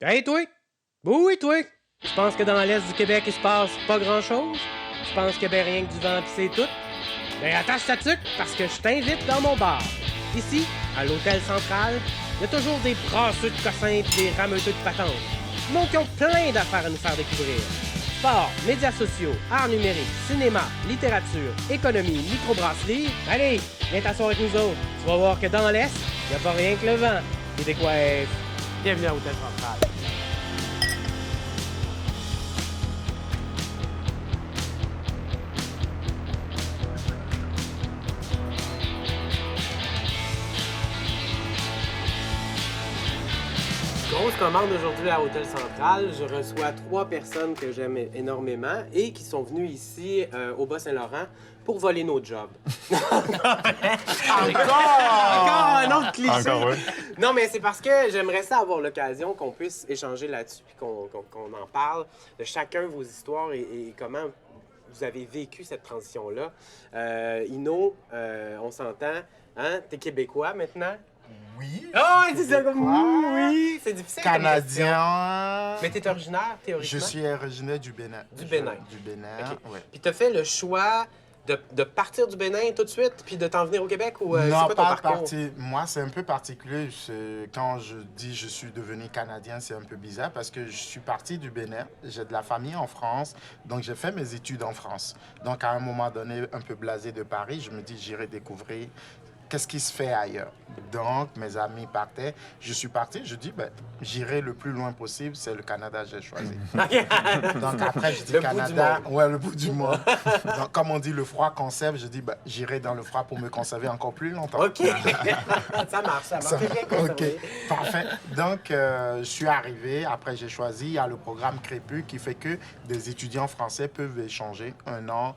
Hey, toi! Oui, toi! Tu penses que dans l'Est du Québec, il se passe pas grand-chose? Tu penses qu'il y a bien rien que du vent pis c'est tout? Ben attache ta tuque parce que je t'invite dans mon bar. Ici, à l'Hôtel Central, il y a toujours des brasseux de cossins pis des rameuteux de patentes. Du monde qui ont plein d'affaires à nous faire découvrir. Sport, médias sociaux, arts numériques, cinéma, littérature, économie, microbrasserie. Allez, viens t'asseoir avec nous autres. Tu vas voir que dans l'Est, il n'y a pas rien que le vent. Et des coiffes. Bienvenue à l'Hôtel Central. Grosse commande aujourd'hui à Hôtel Central. Je reçois 3 personnes que j'aime énormément et qui sont venues ici au Bas-Saint-Laurent pour voler nos jobs. Encore un autre cliché. Encore, oui. Non, mais c'est parce que j'aimerais ça avoir l'occasion qu'on puisse échanger là-dessus puis qu'on en parle de chacun vos histoires et comment vous avez vécu cette transition-là. Ino, on s'entend, hein? T'es québécois maintenant? Oui. Oh, c'est ça comme oui, c'est difficile. comme question. Canadien. Mais t'es originaire, théoriquement? Je suis originaire du Bénin. Du Bénin. Du Bénin, OK. ouais. Puis t'as fait le choix de partir du Bénin tout de suite, puis de t'en venir au Québec, ou c'est Non, quoi ton pas parcours? parti. Moi, c'est un peu particulier. Quand je dis je suis devenu Canadien, c'est un peu bizarre parce que je suis parti du Bénin. J'ai de la famille en France, donc j'ai fait mes études en France. Donc, à un moment donné, un peu blasé de Paris, je me dis j'irai découvrir qu'est-ce qui se fait ailleurs. Donc, mes amis partaient. Je suis parti, je dis, ben, j'irai le plus loin possible. C'est le Canada que j'ai choisi. Donc, après, je dis Le Canada. bout du monde. Ouais, le bout du monde. Donc, comme on dit, le froid conserve, je dis, ben, j'irai dans le froid pour me conserver encore plus longtemps. OK. ça marche. Ça- T'es bien OK, conservé. parfait. Donc, je suis arrivé. Après, j'ai choisi. Il y a le programme Crépu qui fait que des étudiants français peuvent échanger 1 an,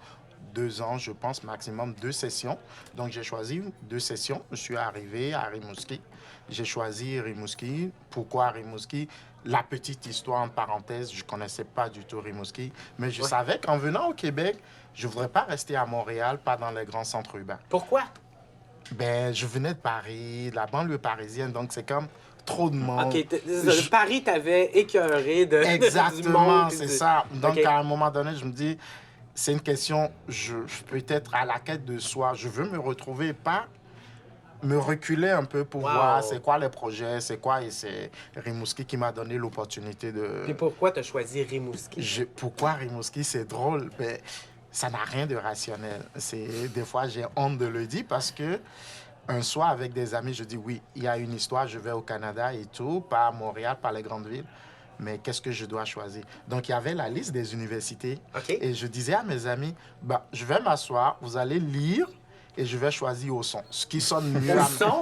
2 ans, je pense, maximum 2 sessions. Donc, j'ai choisi 2 sessions. Je suis arrivé à Rimouski. J'ai choisi Rimouski. Pourquoi Rimouski? La petite histoire, en parenthèse, je ne connaissais pas du tout Rimouski, mais je savais qu'en venant au Québec, je ne voudrais pas rester à Montréal, pas dans les grands centres urbains. Pourquoi? Ben, je venais de Paris, de la banlieue parisienne, donc c'est comme trop de monde. OK. Paris t'avait écœuré de du Exactement, monde. c'est ça. Donc, OK. à un moment donné, je me dis, c'est une question, je peux être à la quête de soi. Je veux me retrouver, pas me reculer un peu pour Wow. voir c'est quoi les projets, c'est quoi. Et c'est Rimouski qui m'a donné l'opportunité de... Puis pourquoi t'as choisi Rimouski? Pourquoi Rimouski, c'est drôle, mais ça n'a rien de rationnel. Des fois, j'ai honte de le dire parce que un soir, avec des amis, je dis oui, il y a une histoire, je vais au Canada et tout, pas à Montréal, pas les grandes villes. Mais qu'est-ce que je dois choisir? Donc, il y avait la liste des universités. OK. Et je disais à mes amis, bah, je vais m'asseoir, vous allez lire et je vais choisir au son. Ce qui sonne mieux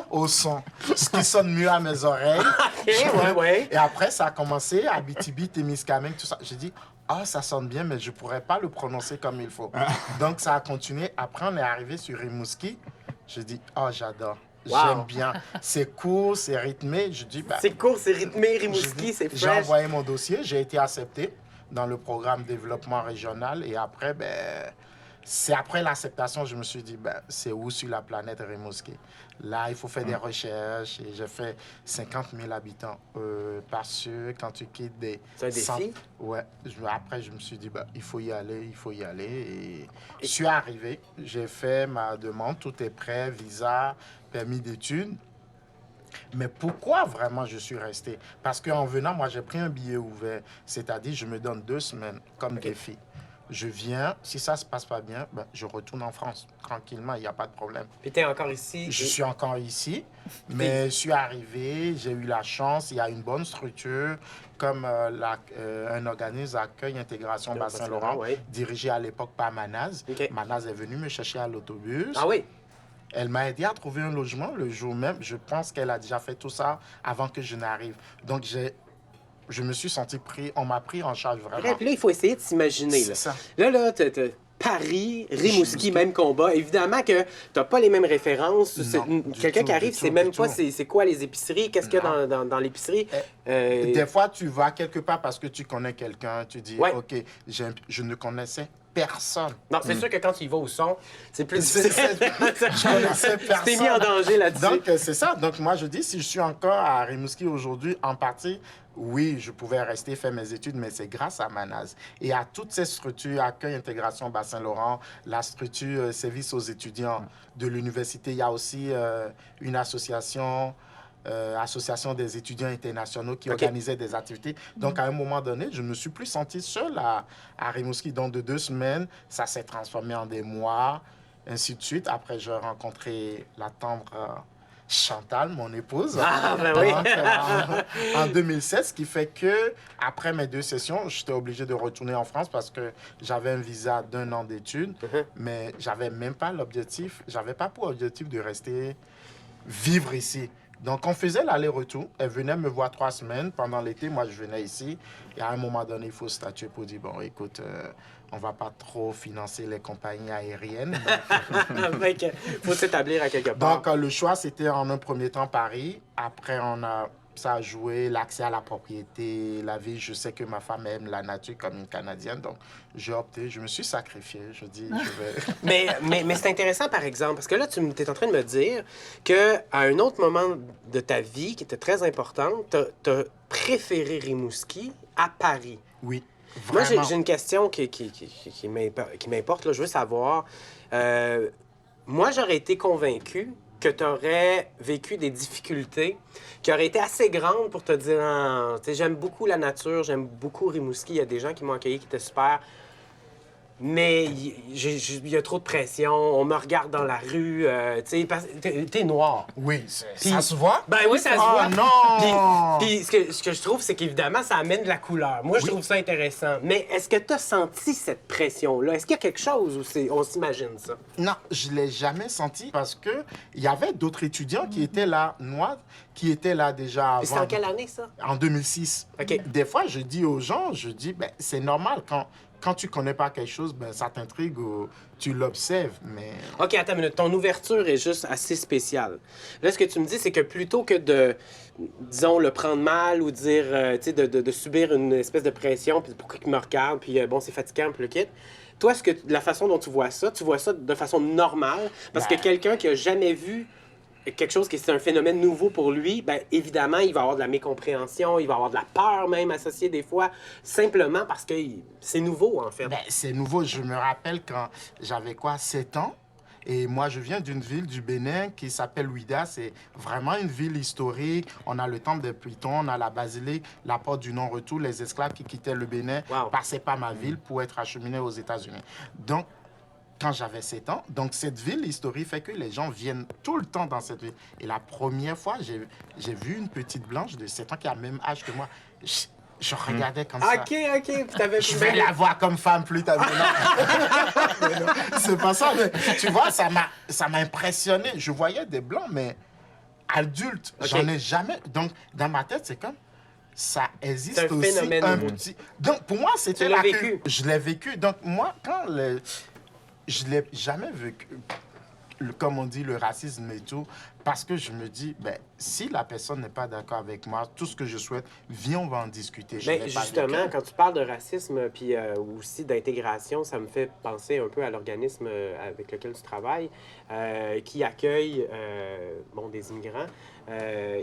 au son. Ce qui sonne mieux à mes oreilles. OK, ouais. Et après, ça a commencé à Abitibi, Témiscamingue, tout ça. J'ai dit, ah, ça sonne bien, mais je ne pourrais pas le prononcer comme il faut. Donc, ça a continué. Après, on est arrivé sur Rimouski. Je dis, oh, j'adore. Wow. J'aime bien. C'est court, c'est rythmé. Je dis, bah, C'est court, c'est rythmé, Rimouski, c'est j'ai fresh. envoyé mon dossier, j'ai été accepté dans le programme développement régional. Et après, ben, c'est après l'acceptation, je me suis dit, ben, c'est où sur la planète Rimouski? Là, il faut faire des recherches. Et j'ai fait 50 000 habitants. Parce que quand tu quittes des... C'est un défi? centres- Ouais. Après, je me suis dit, ben, il faut y aller, il faut y aller. Et je suis arrivé, j'ai fait ma demande, tout est prêt, visa, permis d'études. Mais pourquoi vraiment je suis resté? Parce qu'en venant, moi, j'ai pris un billet ouvert. C'est-à-dire, je me donne 2 semaines comme défi. Je viens, si ça se passe pas bien, ben, je retourne en France, tranquillement, il n'y a pas de problème. Puis t'es encore ici. Je suis encore ici, mais je suis arrivé, j'ai eu la chance, il y a une bonne structure, comme un organisme d'accueil intégration Bas-Saint-Laurent, ouais. dirigé à l'époque par Manaz. OK. Manaz est venu me chercher à l'autobus. Ah oui? Elle m'a aidé à trouver un logement le jour même. Je pense qu'elle a déjà fait tout ça avant que je n'arrive. Donc, je me suis senti pris, on m'a pris en charge vraiment. Bref, là, il faut essayer de s'imaginer. C'est ça. Là, t'as Paris, Rimouski, même combat. Évidemment que t'as pas les mêmes références. Non, du Quelqu'un tout, qui arrive, du c'est tout, même du pas tout. c'est quoi les épiceries, qu'est-ce qu'il y a dans l'épicerie. Des fois, tu vas quelque part parce que tu connais quelqu'un, tu dis, Ouais. OK, je ne connaissais personne. Non, c'est sûr que quand tu y vas au son, c'est plus C'est- difficile. Je connaissais Tu personne. t'es mis en danger là-dessus. Donc, c'est ça. Donc, moi, je dis, si je suis encore à Rimouski aujourd'hui, en partie, oui, je pouvais rester faire mes études, mais c'est grâce à Manaz et à toutes ces structures, accueil, intégration, Bas-Saint-Laurent, la structure service aux étudiants de l'université. Il y a aussi une association, association des étudiants internationaux qui organisait des activités. Donc, à un moment donné, je ne me suis plus senti seul à Rimouski. Donc, de 2 semaines, ça s'est transformé en des mois, ainsi de suite. Après, j'ai rencontré la tendre Chantal, mon épouse, Ah, ben oui. en 2016, ce qui fait que après mes 2 sessions, j'étais obligé de retourner en France parce que j'avais un visa d'1 an d'études, mais j'avais même pas l'objectif, j'avais pas pour objectif de rester vivre ici. Donc, on faisait l'aller-retour. Elle venait me voir 3 semaines. Pendant l'été, moi, je venais ici. Et à un moment donné, il faut statuer pour dire, bon, écoute, on va pas trop financer les compagnies aériennes. Il faut s'établir à quelque part. Donc, le choix, c'était en un premier temps Paris. Après, ça a joué l'accès à la propriété, la vie. Je sais que ma femme aime la nature comme une Canadienne. Donc, j'ai opté, je me suis sacrifié. Je dis, je vais... Mais c'est intéressant, par exemple, parce que là, tu es en train de me dire qu'à un autre moment de ta vie qui était très important, tu as préféré Rimouski à Paris. Oui, Moi, vraiment. j'ai une question qui m'importe. Là. Je veux savoir, moi, j'aurais été convaincu que tu aurais vécu des difficultés qui auraient été assez grandes pour te dire, ah, tu sais, j'aime beaucoup la nature, j'aime beaucoup Rimouski. Il y a des gens qui m'ont accueilli qui étaient super. Mais il y a trop de pression, on me regarde dans la rue, tu sais, t'es noir. Oui, Puis- ça se voit? Ben oui, ça se Oh voit. non! Puis ce que je trouve, c'est qu'évidemment, ça amène de la couleur. Moi, je trouve ça intéressant. Mais est-ce que tu as senti cette pression-là? Est-ce qu'il y a quelque chose où on s'imagine ça? Non, je ne l'ai jamais senti parce qu'il y avait d'autres étudiants qui étaient là, noirs, qui étaient là déjà Puis c'est avant. en quelle année, ça? En 2006. OK. Des fois, je dis aux gens, ben, c'est normal, quand tu connais pas quelque chose, ben, ça t'intrigue ou tu l'observes, mais... OK, attends une minute. Ton ouverture est juste assez spéciale. Là, ce que tu me dis, c'est que plutôt que de, disons, le prendre mal ou dire, tu sais, de subir une espèce de pression, puis pourquoi il me regarde, puis bon, c'est fatigant, puis le kit. Toi, la façon dont tu vois ça de façon normale, parce que quelqu'un qui a jamais vu quelque chose qui est un phénomène nouveau pour lui, bien évidemment, il va avoir de la mécompréhension, il va avoir de la peur même associée des fois, simplement parce que c'est nouveau, en fait. Ben, c'est nouveau. Je me rappelle quand j'avais 7 ans. Et moi, je viens d'une ville du Bénin qui s'appelle Ouidah. C'est vraiment une ville historique. On a le temple des Pluton, on a la basilique, la porte du non-retour. Les esclaves qui quittaient le Bénin passaient par ma ville pour être acheminés aux États-Unis. Donc, quand j'avais 7 ans, donc cette ville historique fait que les gens viennent tout le temps dans cette ville. Et la première fois, j'ai vu une petite blanche de 7 ans qui a le même âge que moi. Je regardais comme ça. OK. Puis t'avais Je vais la voir comme femme plus tard. Mais non, c'est pas ça. Mais, tu vois, ça m'a impressionné. Je voyais des blancs, mais adultes. OK. J'en ai jamais. Donc, dans ma tête, c'est comme ça existe C'est un aussi phénomène un nouveau. petit. Donc, pour moi, c'était Tu l'as la vécu. Je l'ai vécu. Donc, moi, je l'ai jamais vécu. Comme on dit, le racisme et tout, parce que je me dis, ben, si la personne n'est pas d'accord avec moi, tout ce que je souhaite, viens, on va en discuter. Je Ben, l'ai pas justement, vécu. quand tu parles de racisme puis aussi d'intégration, ça me fait penser un peu à l'organisme avec lequel tu travailles, qui accueille des immigrants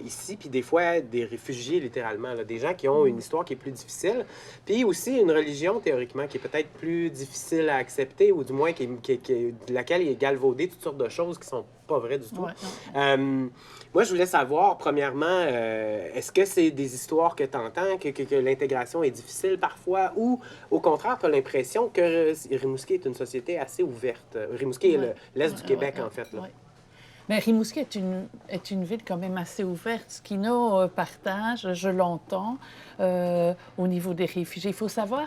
ici, puis des fois des réfugiés littéralement, là, des gens qui ont une histoire qui est plus difficile, puis aussi une religion théoriquement qui est peut-être plus difficile à accepter, ou du moins de laquelle il est galvaudé toutes sortes de choses qui sont pas vraies du tout. Ouais, Moi, je voulais savoir, premièrement, est-ce que c'est des histoires que tu entends, que l'intégration est difficile parfois, ou au contraire, tu as l'impression que Rimouski est une société assez ouverte? Rimouski est l'est du Québec, en fait. Là. Ouais. Mais Rimouski est une ville quand même assez ouverte. Ce qui nous partage, je l'entends, au niveau des réfugiés. Il faut savoir,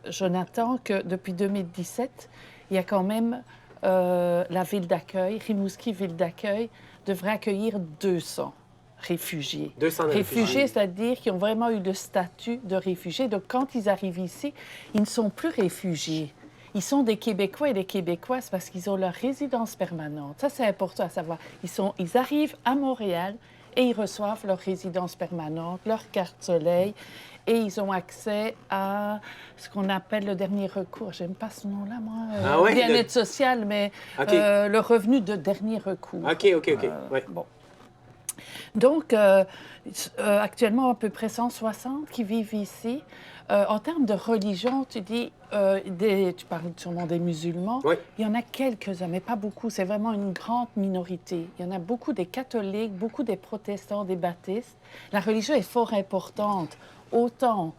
Jonathan, que depuis 2017, il y a quand même la ville d'accueil, Rimouski, ville d'accueil, devrait accueillir 200 réfugiés. 200 Réfugiés, c'est-à-dire qui ont vraiment eu le statut de réfugiés. Donc, quand ils arrivent ici, ils ne sont plus réfugiés. Ils sont des Québécois et des Québécoises parce qu'ils ont leur résidence permanente. Ça, c'est important à savoir. Ils arrivent à Montréal et ils reçoivent leur résidence permanente, leur carte soleil, et ils ont accès à ce qu'on appelle le dernier recours. J'aime pas ce nom-là, moi. Bien-être social, mais le revenu de dernier recours. OK. Ouais. Bon. Donc, actuellement, à peu près 160 qui vivent ici. En termes de religion, tu dis, tu parles sûrement des musulmans. Oui. Il y en a quelques-uns, mais pas beaucoup. C'est vraiment une grande minorité. Il y en a beaucoup des catholiques, beaucoup des protestants, des baptistes. La religion est fort importante, autant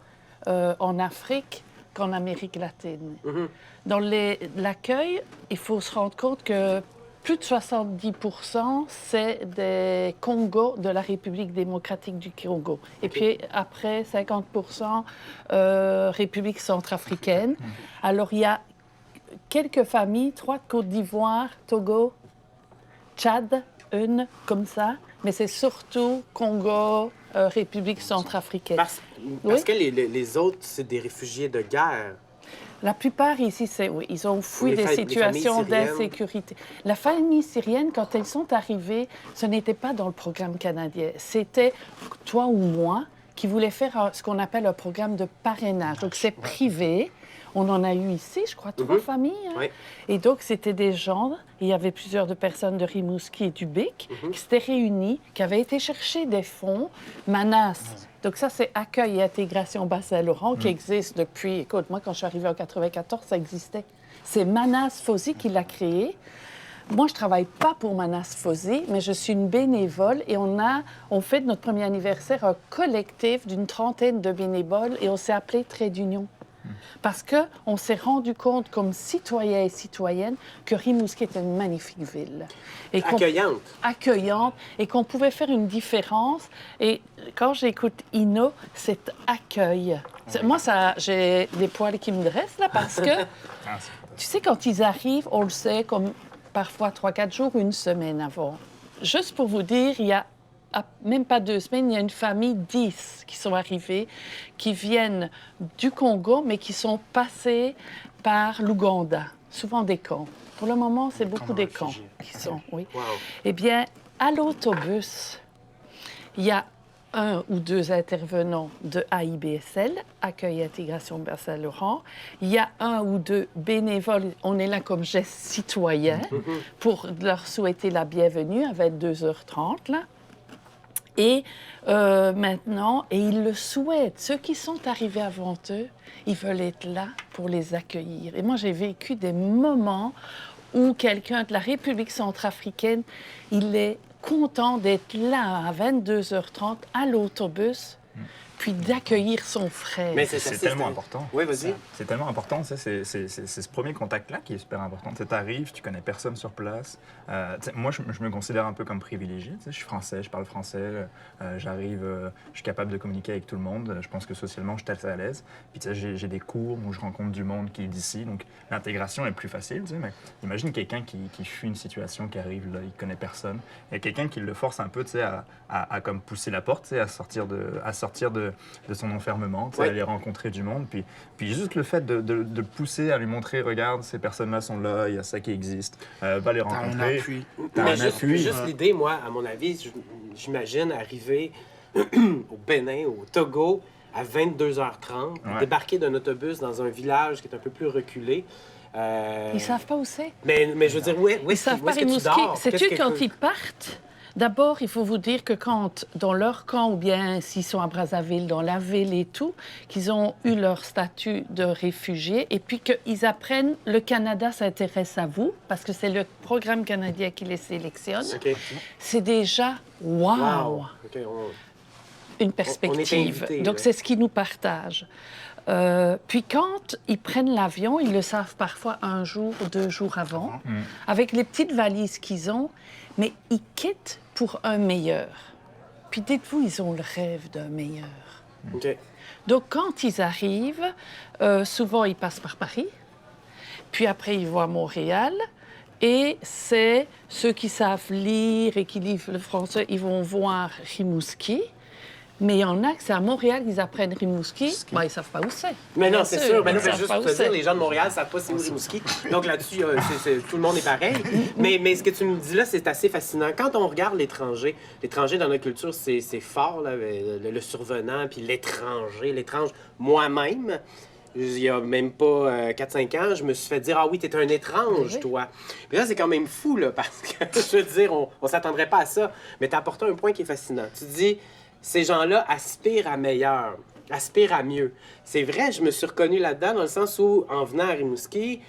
en Afrique qu'en Amérique latine. Mm-hmm. Dans l'accueil, il faut se rendre compte que plus de 70%, c'est des Congos de la République démocratique du Congo. Et puis après, 50%, République centrafricaine. Alors, il y a quelques familles, 3 de Côte d'Ivoire, Togo, Tchad, une comme ça. Mais c'est surtout Congo, République centrafricaine. Parce que les autres, c'est des réfugiés de guerre. La plupart ici, ils ont fui des situations d'insécurité. La famille syrienne, quand elles sont arrivées, ce n'était pas dans le programme canadien. C'était toi ou moi qui voulait faire ce qu'on appelle un programme de parrainage. Donc, c'est privé. On en a eu ici, je crois, 3 familles. Hein? Oui. Et donc, c'était des gens, il y avait plusieurs de personnes de Rimouski et du Bic qui s'étaient réunis, qui avaient été chercher des fonds. Manas. Donc ça, c'est Accueil et Intégration Bas-Saint-Laurent qui existe depuis... Écoute, moi, quand je suis arrivée en 94, ça existait. C'est Manas Fauzi qui l'a créé. Moi, je ne travaille pas pour Manas Fauzi, mais je suis une bénévole et on fait de notre premier anniversaire un collectif d'une 30aine de bénévoles et on s'est appelé Trait d'Union. Parce qu'on s'est rendu compte, comme citoyens et citoyennes, que Rimouski était une magnifique ville. Et accueillante, et qu'on pouvait faire une différence. Et quand j'écoute Inno, cet accueil... Moi, j'ai des poils qui me dressent, là, parce que, tu sais, quand ils arrivent, on le sait, comme parfois 3-4 jours, une semaine avant. Juste pour vous dire, il y a même pas 2 semaines, il y a une famille 10 qui sont arrivés, qui viennent du Congo, mais qui sont passés par l'Ouganda, souvent des camps. Pour le moment, c'est beaucoup des camps qui sont, oui. Wow. Eh bien, à l'autobus, il y a 1 ou 2 intervenants de AIBSL, Accueil et Intégration Bas-Saint-Laurent. Il y a 1 ou 2 bénévoles, on est là comme geste citoyen, pour leur souhaiter la bienvenue à 22h30, là. Et maintenant, et ils le souhaitent, ceux qui sont arrivés avant eux, ils veulent être là pour les accueillir. Et moi, j'ai vécu des moments où quelqu'un de la République centrafricaine, il est content d'être là à 22h30 à l'autobus, puis d'accueillir son frère. Mais c'est tellement important. Oui, vas-y. C'est tellement important. C'est ce premier contact-là qui est super important. Tu arrives, tu connais personne sur place. Moi, je me considère un peu comme privilégié. Je suis français, je parle français. J'arrive, je suis capable de communiquer avec tout le monde. Je pense que socialement, je suis assez à l'aise. Puis j'ai des cours où je rencontre du monde qui est d'ici. Donc, l'intégration est plus facile. Mais imagine quelqu'un qui fuit une situation, qui arrive là, il connaît personne. Il y a quelqu'un qui le force un peu à comme pousser la porte, à sortir de son enfermement, à aller rencontrer du monde. Puis juste le fait de pousser à lui montrer, regarde, ces personnes-là sont là, il y a ça qui existe, va les rencontrer. T'as un appui. Juste l'idée, moi, à mon avis, j'imagine arriver au Bénin, au Togo, à 22h30, débarquer d'un autobus dans un village qui est un peu plus reculé. Ils savent pas où c'est. Mais je veux dire, où Ils savent pas Rimouski. Sais-tu quand ils partent? D'abord, il faut vous dire que quand, dans leur camp, ou bien s'ils sont à Brazzaville, dans la ville et tout, qu'ils ont eu leur statut de réfugiés et puis qu'ils apprennent le Canada s'intéresse à vous, parce que c'est le programme canadien qui les sélectionne. Okay. C'est déjà wow. Okay, une perspective. Invités, donc, c'est ce qu'ils nous partagent. Puis quand ils prennent l'avion, ils le savent parfois 1 jour ou 2 jours avant, avec les petites valises qu'ils ont, mais ils quittent pour un meilleur. Puis dites-vous, ils ont le rêve d'un meilleur. Okay. Donc quand ils arrivent, souvent ils passent par Paris, puis après ils vont à Montréal, et c'est ceux qui savent lire et qui lisent le français, ils vont voir Rimouski. Mais il y en a que c'est à Montréal qu'ils apprennent Rimouski. Ski. Ben, ils ne savent pas où c'est. Mais non, Bien c'est sûr, sûr. Mais ils là, je vais savent juste pas où te dire, c'est. les gens de Montréal ne savent pas c'est où Rimouski. Donc là-dessus, tout le monde est pareil. Mais ce que tu me dis là, c'est assez fascinant. Quand on regarde l'étranger dans notre culture, c'est fort, là, le survenant, puis l'étrange. Moi-même, il y a même pas 4-5 ans, je me suis fait dire « Ah oui, t'es un étrange, Oui. toi. » Puis là, c'est quand même fou, là, parce que, je veux dire, on s'attendrait pas à ça. Mais t'as apporté un point qui est fascinant. Tu dis, ces gens-là aspirent à meilleur, aspirent à mieux. C'est vrai, je me suis reconnu là-dedans, dans le sens où, en venant à Rimouski,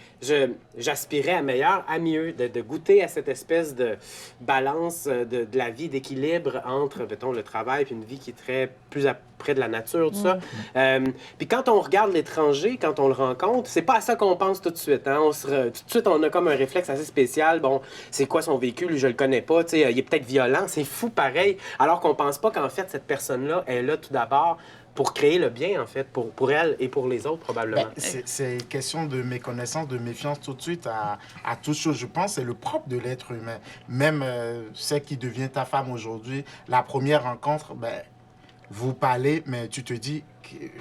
j'aspirais à meilleur, à mieux, de goûter à cette espèce de balance de la vie, d'équilibre entre, mettons, le travail et une vie qui est très plus près de la nature, tout ça. Puis quand on regarde l'étranger, quand on le rencontre, c'est pas à ça qu'on pense tout de suite. Hein? Tout de suite, on a comme un réflexe assez spécial. Bon, c'est quoi son véhicule? Je le connais pas. Tu sais, il est peut-être violent. C'est fou pareil. Alors qu'on pense pas qu'en fait, cette personne-là est là tout d'abord pour créer le bien, en fait, pour elle et pour les autres, probablement. C'est question de méconnaissance, de méfiance tout de suite à toute chose. Je pense que c'est le propre de l'être humain. Même celle qui devient ta femme aujourd'hui, la première rencontre, vous parlez, mais tu te dis...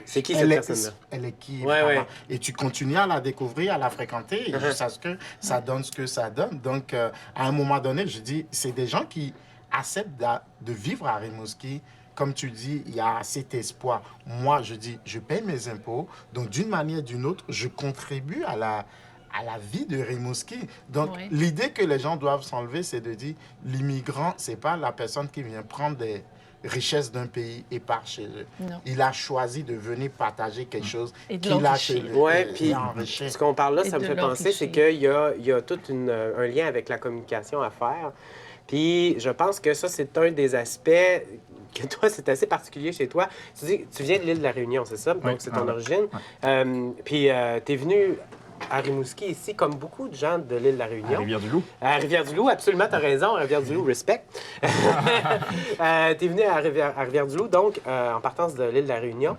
C'est qui cette personne-là? Elle est qui? Ouais, vraiment? ouais. Et tu continues à la découvrir, à la fréquenter, jusqu'à ce que ça donne ce que ça donne. Donc, à un moment donné, je dis, c'est des gens qui acceptent de vivre à Rimouski. Comme tu dis, il y a cet espoir. Moi, je dis, je paye mes impôts. Donc, d'une manière ou d'une autre, je contribue à la vie de Rimouski. Donc, Oui. l'idée que les gens doivent s'enlever, c'est de dire, l'immigrant, c'est pas la personne qui vient prendre des richesses d'un pays et part chez eux. Non. Il a choisi de venir partager quelque chose Et de qu'il a chez l'enrichir. lui. Ouais, et puis enrichir. ce qu'on parle là, Et ça me de fait penser, c'est l'enrichir. qu'il y a tout un lien avec la communication à faire. Puis je pense que ça, c'est un des aspects que toi, c'est assez particulier chez toi. Tu dis, tu viens de l'île de la Réunion, c'est ça? Donc, Oui. c'est ton Ah, origine. Puis tu es venu à Rimouski ici, comme beaucoup de gens de l'île de la À Réunion. Rivière-du-Loup. À Rivière-du-Loup, absolument, tu as raison. À Rivière-du-Loup, respect. Tu es venu à Rivière-du-Loup, donc, en partance de l'île de la Réunion.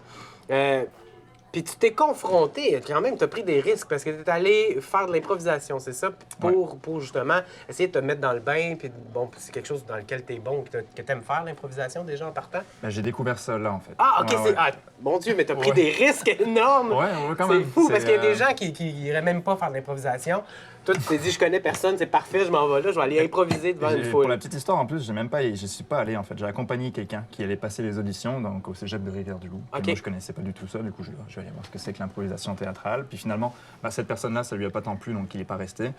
Puis tu t'es confronté, quand même, tu as pris des risques parce que tu es allé faire de l'improvisation, c'est ça? Pour justement essayer de te mettre dans le bain. Puis bon, c'est quelque chose dans lequel tu es bon, que tu aimes faire, l'improvisation déjà en partant. Ben, j'ai découvert ça là, en fait. Ah, OK, Ouais, c'est. ouais. Ah, mon Dieu, mais tu as pris Ouais. des risques énormes. Ouais, quand C'est même. fou parce qu'il y a des euh, gens qui iraient même pas faire de l'improvisation. Toi, tu t'es dit, je connais personne, c'est parfait, je m'en vais là, je vais aller improviser devant une Pour foule. la petite histoire, en plus, je suis pas allé en fait. J'ai accompagné quelqu'un qui allait passer les auditions donc au cégep de Rivière-du-Loup. Puis Ok. Moi, je connaissais pas du tout ça. Du coup, je vais aller voir ce que c'est que l'improvisation théâtrale. Puis finalement, cette personne-là, ça lui a pas tant plu, donc il est pas resté.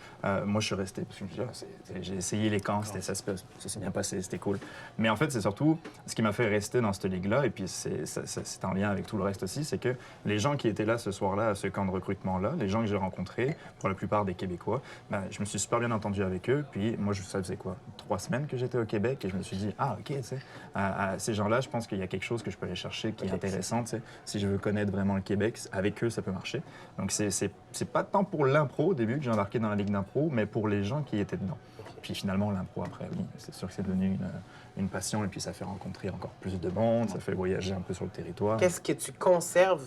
Moi, je suis resté parce que je me suis dit, j'ai essayé les camps, ça s'est bien passé, c'était cool. Mais en fait, c'est surtout ce qui m'a fait rester dans cette ligue-là. Et puis c'est en lien avec tout le reste aussi, c'est que les gens qui étaient là ce soir-là à ce camp de recrutement-là, les gens que j'ai rencontrés, pour la plupart des Québécois, je me suis super bien entendu avec eux. Puis moi, ça faisait quoi, 3 semaines que j'étais au Québec et je me suis dit, ah, OK, tu sais, ces gens-là, je pense qu'il y a quelque chose que je peux aller chercher qui est intéressant. Tu sais. Si je veux connaître vraiment le Québec, avec eux, ça peut marcher. Donc, c'est pas tant pour l'impro au début que j'ai embarqué dans la ligue d'impro, mais pour les gens qui étaient dedans. Puis finalement, l'impro après, oui, c'est sûr que c'est devenu une passion et puis ça fait rencontrer encore plus de monde, ça fait voyager un peu sur le territoire. Qu'est-ce que tu conserves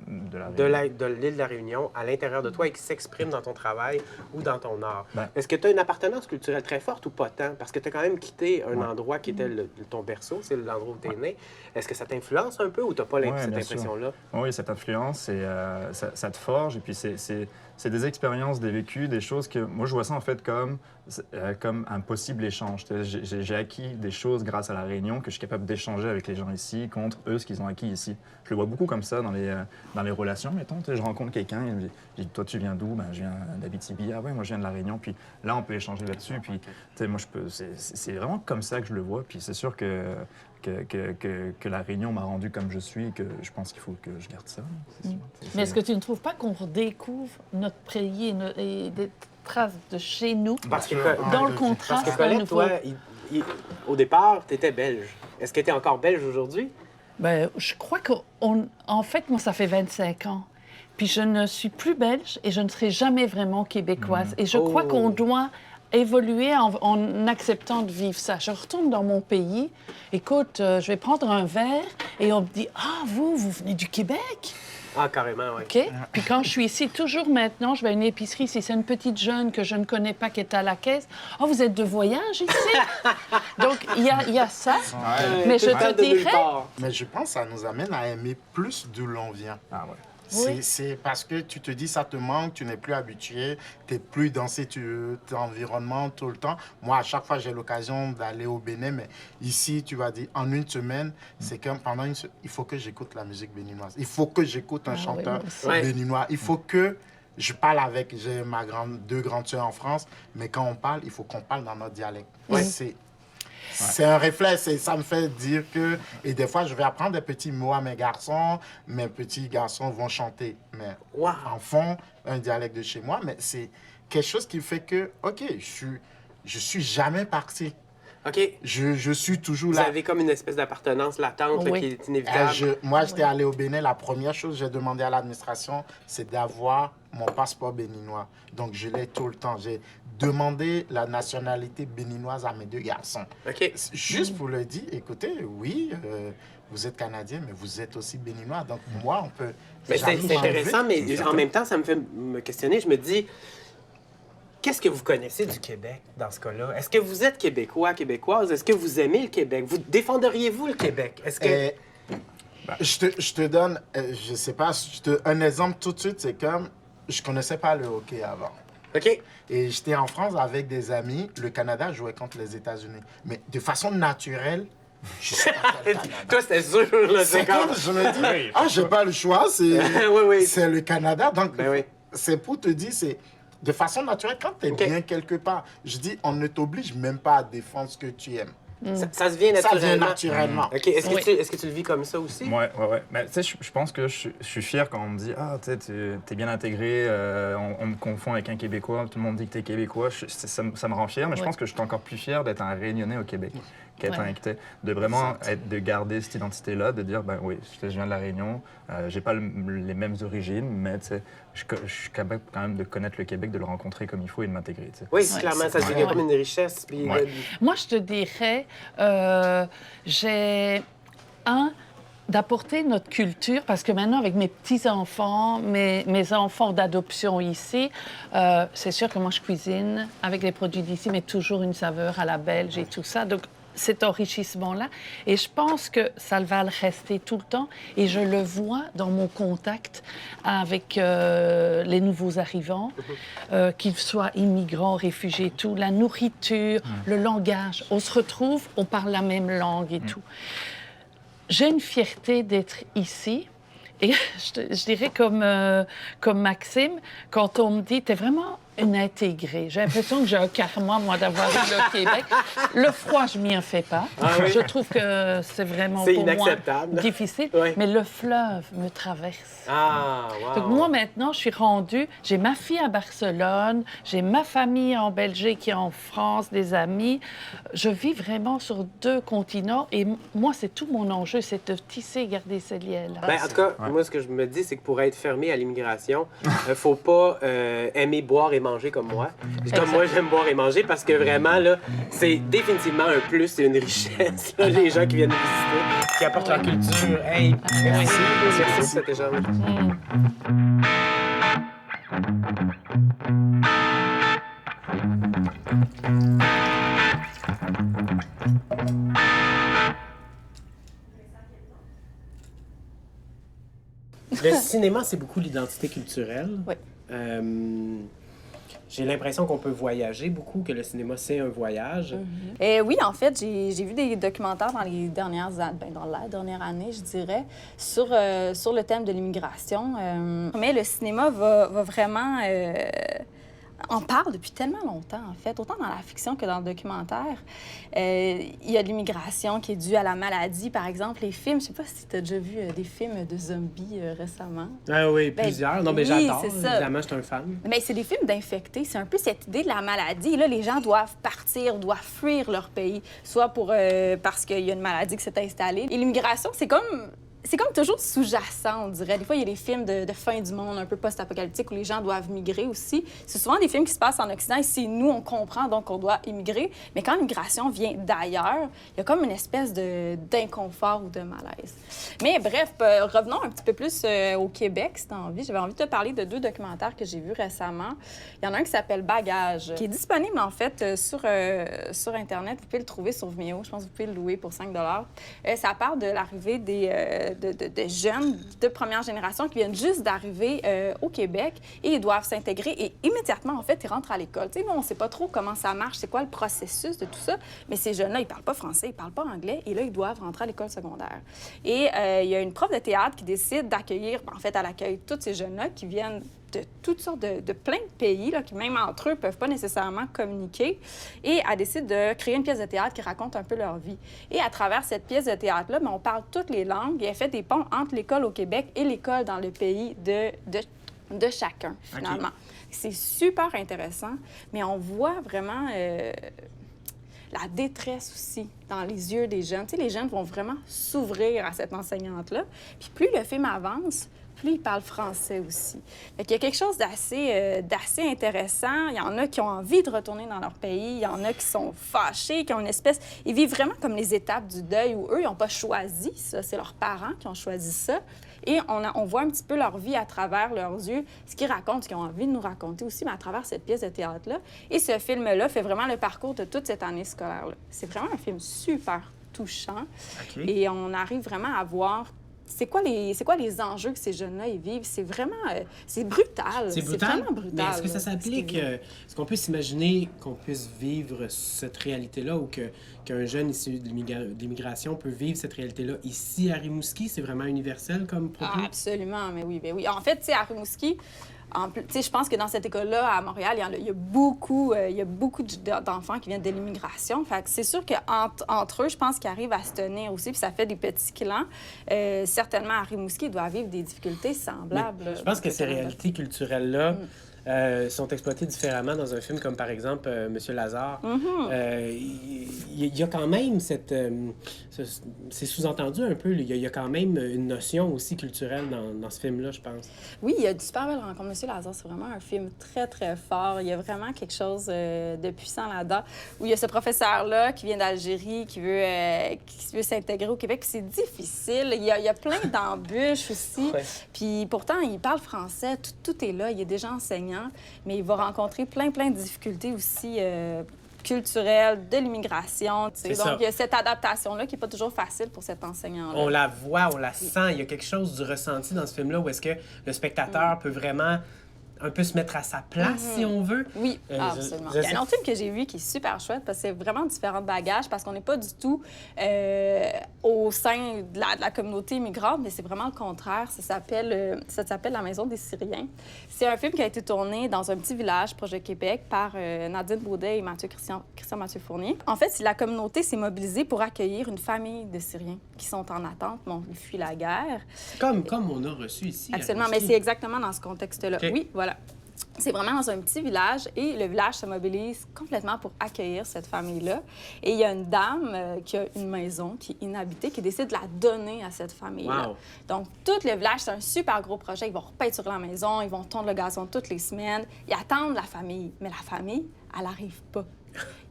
de la de l'île de la Réunion à l'intérieur de toi et qui s'exprime dans ton travail ou dans ton art? Ben- Est-ce que tu as une appartenance culturelle très forte ou pas tant? Parce que tu as quand même quitté un Ouais. endroit qui était ton berceau, c'est l'endroit où tu es né. Est-ce que ça t'influence un peu ou tu n'as pas Ouais, cette bien sûr. impression-là? Oui, cette influence, ça te forge. Et puis, c'est des expériences, des vécus, des choses que... Moi, je vois ça, en fait, comme un possible échange. J'ai acquis des choses grâce à la Réunion que je suis capable d'échanger avec les gens ici contre eux, ce qu'ils ont acquis ici. Je le vois beaucoup comme ça dans les relations, mettons. Je rencontre quelqu'un et je dis, toi, tu viens d'où? Je viens d'Abitibi. Ah ouais, moi, je viens de la Réunion. Puis là, on peut échanger là-dessus. Puis, moi, c'est vraiment comme ça que je le vois. Puis c'est sûr que la Réunion m'a rendu comme je suis et que je pense qu'il faut que je garde ça. C'est sûr. Mais est-ce que tu ne trouves pas qu'on redécouvre notre pays et des traces de chez nous Parce que, dans le parce contraste que à Colette, nouveau? toi, au départ, tu étais belge. Est-ce que tu es encore belge aujourd'hui? Ben, je crois qu'en fait, moi, ça fait 25 ans. Puis je ne suis plus belge et je ne serai jamais vraiment québécoise. Et je crois qu'on doit évoluer en acceptant de vivre ça. Je retourne dans mon pays. Écoute, je vais prendre un verre et on me dit « Ah, vous venez du Québec? » Ah, carrément, oui. OK? Puis quand je suis ici, toujours maintenant, je vais à une épicerie, si c'est une petite jeune que je ne connais pas qui est à la caisse, « Oh, vous êtes de voyage ici? » Donc, il y a ça. Mais je te dirais... Mais je pense que ça nous amène à aimer plus d'où l'on vient. Ah ouais. Oui. C'est parce que tu te dis ça te manque, tu n'es plus habitué, tu n'es plus dans cet environnement tout le temps. Moi, à chaque fois, j'ai l'occasion d'aller au Bénin, mais ici, tu vas dire, en une semaine, c'est comme pendant une semaine, il faut que j'écoute la musique béninoise. Il faut que j'écoute un chanteur béninois. Il faut que je parle avec, j'ai deux grandes sœurs en France, mais quand on parle, il faut qu'on parle dans notre dialecte. C'est un réflexe et ça me fait dire que... Et des fois, je vais apprendre des petits mots à mes garçons. Mes petits garçons vont chanter, mais en fond, un dialecte de chez moi. Mais c'est quelque chose qui fait que, OK, je suis jamais parti. OK. Je suis toujours Vous là. avez comme une espèce d'appartenance latente là, qui est inévitable. Moi, j'étais allé au Bénin. La première chose que j'ai demandé à l'administration, c'est d'avoir mon passeport béninois. Donc, je l'ai tout le temps. J'ai demandé la nationalité béninoise à mes deux garçons. OK. Juste pour le dire, écoutez, oui, vous êtes Canadien, mais vous êtes aussi béninois. Donc, moi, on peut... Mais c'est intéressant, mais en même temps, ça me fait me questionner. Je me dis... Qu'est-ce que vous connaissez du Québec dans ce cas-là? Est-ce que vous êtes Québécois, Québécoise? Est-ce que vous aimez le Québec? Vous défendriez-vous le Québec? Est-ce que... Je te donne, je sais pas, un exemple tout de suite, c'est comme, je connaissais pas le hockey avant. OK. Et j'étais en France avec des amis, le Canada jouait contre les États-Unis. Mais de façon naturelle, je sais pas quel Canada. Toi, c'était sûr, là. C'est comme, je me dis, j'ai pas le choix, c'est c'est le Canada. Donc, c'est pour te dire, c'est... De façon naturelle, quand tu es bien quelque part, je dis, on ne t'oblige même pas à défendre ce que tu aimes. Ça se vient naturellement. Ça vient naturellement. OK. Est-ce que tu le vis comme ça aussi? Ouais. Mais tu sais, je pense que je suis fier quand on me dit « Ah, tu sais, t'es bien intégré, on me confond avec un Québécois, tout le monde dit que t'es Québécois. » Ça me rend fier, mais je pense que je suis encore plus fier d'être un Réunionnais au Québec. De vraiment de garder cette identité-là, de dire, ben oui, je viens de la Réunion, j'ai pas les mêmes origines, mais je suis capable quand même de connaître le Québec, de le rencontrer comme il faut et de m'intégrer. Oui, clairement, ça devient comme une richesse. Puis, Moi, je te dirais, j'ai d'apporter notre culture, parce que maintenant, avec mes petits-enfants, mes enfants d'adoption ici, c'est sûr que moi, je cuisine avec les produits d'ici, mais toujours une saveur à la belge et tout ça. Donc, cet enrichissement-là. Et je pense que ça va le rester tout le temps. Et je le vois dans mon contact avec les nouveaux arrivants, qu'ils soient immigrants, réfugiés, tout. La nourriture, le langage. On se retrouve, on parle la même langue et tout. J'ai une fierté d'être ici. Et je dirais comme Maxime, quand on me dit « t'es vraiment une intégrée », j'ai l'impression que j'ai un karma, moi, d'avoir eu le Québec. Le froid, je m'y en fais pas. Je trouve que c'est vraiment pour inacceptable. Moi difficile. Mais le fleuve me traverse. Donc moi, maintenant, je suis rendue... J'ai ma fille à Barcelone, j'ai ma famille en Belgique et en France, des amis. Je vis vraiment sur 2 continents et moi, c'est tout mon enjeu, c'est de tisser et garder ces liens-là. En tout cas, moi, ce que je me dis, c'est que pour être fermé à l'immigration, il ne faut pas aimer boire et manger comme moi. Comme moi, j'aime boire et manger parce que vraiment, là, c'est définitivement un plus et une richesse. Là, les gens qui viennent nous visiter, qui apportent leur culture. Hey, merci pour cet échange. Le cinéma, c'est beaucoup l'identité culturelle. Oui. J'ai l'impression qu'on peut voyager beaucoup, que le cinéma, c'est un voyage. Oui, en fait, j'ai vu des documentaires dans les dernières années, dans la dernière année, je dirais, sur le thème de l'immigration. Mais le cinéma va vraiment... On parle depuis tellement longtemps, en fait, autant dans la fiction que dans le documentaire. Il y a de l'immigration qui est due à la maladie, par exemple. Les films, je sais pas si tu as déjà vu des films de zombies récemment. Ah oui, plusieurs. Non, mais oui, j'adore. Évidemment, je suis un fan. Mais c'est des films d'infectés. C'est un peu cette idée de la maladie. Et là, les gens doivent partir, doivent fuir leur pays, soit parce qu'il y a une maladie qui s'est installée. Et l'immigration, c'est comme... c'est comme toujours sous-jacent, on dirait. Des fois, il y a des films de fin du monde un peu post-apocalyptique où les gens doivent migrer aussi. C'est souvent des films qui se passent en Occident et c'est nous, on comprend, donc on doit immigrer. Mais quand l'immigration vient d'ailleurs, il y a comme une espèce d'inconfort ou de malaise. Mais bref, revenons un petit peu plus au Québec, si tu as envie. J'avais envie de te parler de 2 documentaires que j'ai vus récemment. Il y en a un qui s'appelle Bagage, qui est disponible en fait sur Internet. Vous pouvez le trouver sur Vimeo. Je pense que vous pouvez le louer pour 5 $. Ça parle de l'arrivée de jeunes de première génération qui viennent juste d'arriver au Québec et ils doivent s'intégrer et immédiatement, en fait, ils rentrent à l'école. Tu sais, nous, on ne sait pas trop comment ça marche, c'est quoi le processus de tout ça, mais ces jeunes-là, ils ne parlent pas français, ils ne parlent pas anglais et là, ils doivent rentrer à l'école secondaire. Et il y a une prof de théâtre qui décide d'accueillir, en fait, elle accueille tous ces jeunes-là qui viennent de toutes sortes de plein de pays, là, qui même entre eux ne peuvent pas nécessairement communiquer. Et elle décide de créer une pièce de théâtre qui raconte un peu leur vie. Et à travers cette pièce de théâtre-là, on parle toutes les langues et elle fait des ponts entre l'école au Québec et l'école dans le pays de chacun, finalement. Okay. C'est super intéressant, mais on voit vraiment la détresse aussi dans les yeux des jeunes. Tu sais, les jeunes vont vraiment s'ouvrir à cette enseignante-là. Puis plus le film avance, plus ils parlent français aussi. Fait qu'il y a quelque chose d'assez intéressant. Il y en a qui ont envie de retourner dans leur pays. Il y en a qui sont fâchés, qui ont une espèce... Ils vivent vraiment comme les étapes du deuil où eux, ils n'ont pas choisi ça. C'est leurs parents qui ont choisi ça. Et on voit un petit peu leur vie à travers leurs yeux, ce qu'ils racontent, ce qu'ils ont envie de nous raconter aussi, mais à travers cette pièce de théâtre-là. Et ce film-là fait vraiment le parcours de toute cette année scolaire-là. C'est vraiment un film super touchant. Okay. Et on arrive vraiment à voir... C'est quoi les enjeux que ces jeunes-là ils vivent? C'est vraiment... c'est brutal. C'est vraiment brutal. Mais est-ce que ça s'applique... Est-ce qu'on peut s'imaginer qu'on puisse vivre cette réalité-là ou qu'un jeune issu de l'immigration peut vivre cette réalité-là ici à Rimouski? C'est vraiment universel comme propos? Ah, absolument, mais oui, bien oui. En fait, tu sais, à Rimouski... je pense que dans cette école-là, à Montréal, il y a beaucoup d'enfants qui viennent de l'immigration. Fait que c'est sûr qu'entre eux, je pense qu'ils arrivent à se tenir aussi, puis ça fait des petits clans. Certainement, à Rimouski, ils doivent vivre des difficultés semblables. Mais je pense que ces réalités culturelles-là sont exploitées différemment dans un film comme, par exemple, Monsieur Lazare. Il y a quand même c'est sous-entendu un peu, il y a quand même une notion aussi culturelle dans ce film-là, je pense. Oui, il y a de super belles rencontres. Monsieur Lazare, c'est vraiment un film très, très fort. Il y a vraiment quelque chose de puissant là-dedans, où il y a ce professeur-là qui vient d'Algérie, qui veut s'intégrer au Québec. Puis c'est difficile. Il y a plein d'embûches aussi. Ouais. Puis pourtant, il parle français. Tout est là. Il est déjà enseignant. Mais il va rencontrer plein de difficultés aussi culturelles, de l'immigration. Donc, il y a cette adaptation-là qui n'est pas toujours facile pour cet enseignant-là. On la voit, on la sent. Il y a quelque chose du ressenti dans ce film-là où est-ce que le spectateur peut vraiment un peu se mettre à sa place, si on veut. Oui, absolument. Il y a un autre film que j'ai vu qui est super chouette parce que c'est vraiment différent de bagages parce qu'on n'est pas du tout au sein de la communauté immigrante, mais c'est vraiment le contraire. Ça s'appelle La Maison des Syriens. C'est un film qui a été tourné dans un petit village proche de Québec par Nadine Baudet et Christian Mathieu Fournier. En fait, la communauté s'est mobilisée pour accueillir une famille de Syriens qui sont en attente. Bon, ils fuient la guerre. Comme on a reçu ici. Absolument, mais c'est exactement dans ce contexte-là. Okay. Oui, voilà. C'est vraiment dans un petit village et le village se mobilise complètement pour accueillir cette famille-là. Et il y a une dame qui a une maison qui est inhabitée qui décide de la donner à cette famille-là. Wow. Donc, tout le village, c'est un super gros projet. Ils vont repeinturer la maison, ils vont tondre le gazon toutes les semaines. Ils attendent la famille. Mais la famille, elle n'arrive pas.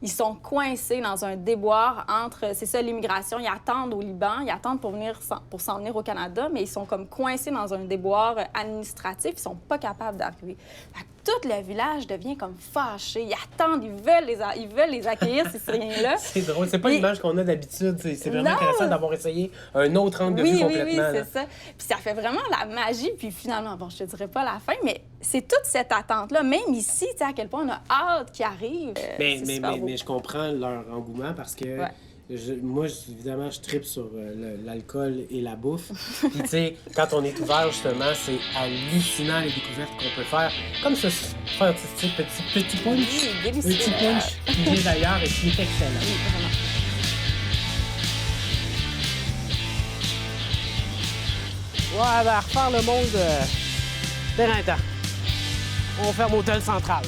Ils sont coincés dans un déboire entre, c'est ça, l'immigration. Ils attendent au Liban, ils attendent pour s'en venir au Canada, mais ils sont comme coincés dans un déboire administratif. Ils sont pas capables d'arriver. Tout le village devient comme fâché. Ils attendent, ils veulent les accueillir, ces Syriens-là. C'est drôle. C'est pas l'image qu'on a d'habitude. C'est vraiment intéressant d'avoir essayé un autre angle de vue complètement. Oui, c'est ça. Puis ça fait vraiment la magie. Puis finalement, bon, je te dirais pas la fin, mais c'est toute cette attente-là. Même ici, tu sais, à quel point on a hâte qu'ils arrivent. Mais je comprends leur engouement parce que... Ouais. Moi, évidemment, je tripe sur l'alcool et la bouffe. Puis, tu sais, quand on est ouvert, justement, c'est hallucinant les découvertes qu'on peut faire. Comme ce fantastique petit punch. Oui, délicieux. Petit punch qui vient d'ailleurs et qui est excellent. Oui, vraiment. Ouais, ben, refaire le monde, c'est temps. On ferme Hôtel Central.